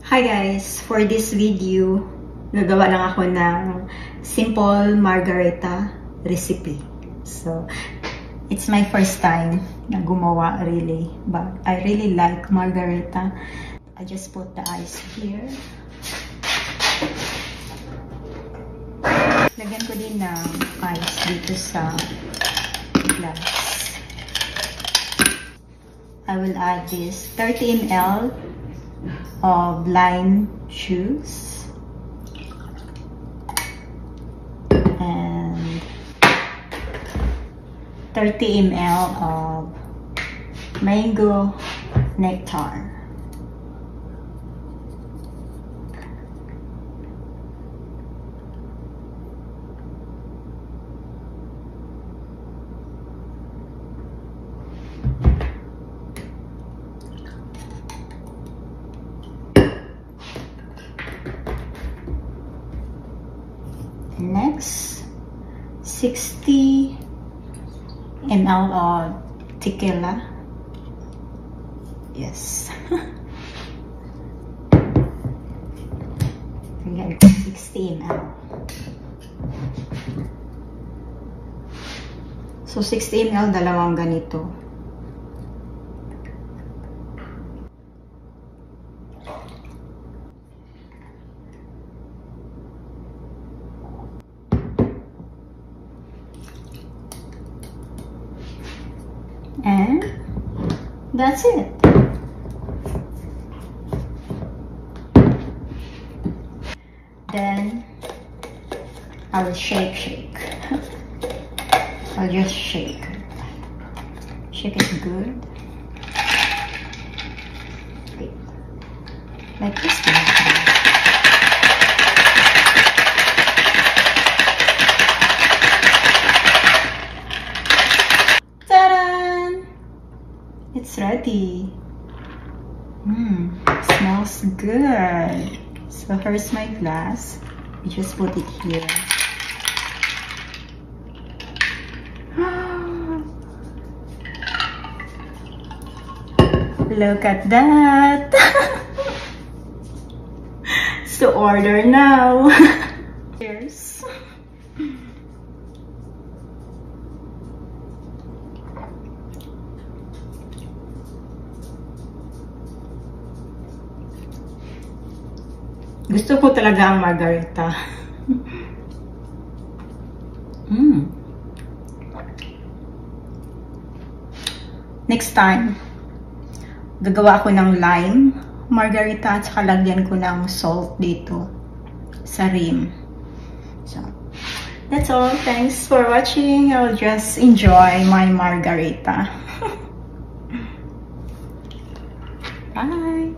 Hi guys! For this video, gagawa lang ako ng simple margarita recipe. So, it's my first time na gumawa really. But I really like margarita. I just put the ice here. Lagyan ko din ng ice dito sa glass. I will add this 30 ml of lime juice and 30 ml of mango nectar. Next, 60 ml of tequila. Yes. Again, 60 ml. So, 60 ml, dalawang ganito. And that's it. Then I will shake. I'll just shake it good. Wait. Like this. It's ready. Smells good. So here's my glass. You just put it here. Look at that. So order now. Cheers. Gusto ko talaga ang margarita. Next time, gagawa ako ng lime margarita at saka lagyan ko ng salt dito sa rim. So, that's all. Thanks for watching. I'll just enjoy my margarita. Bye!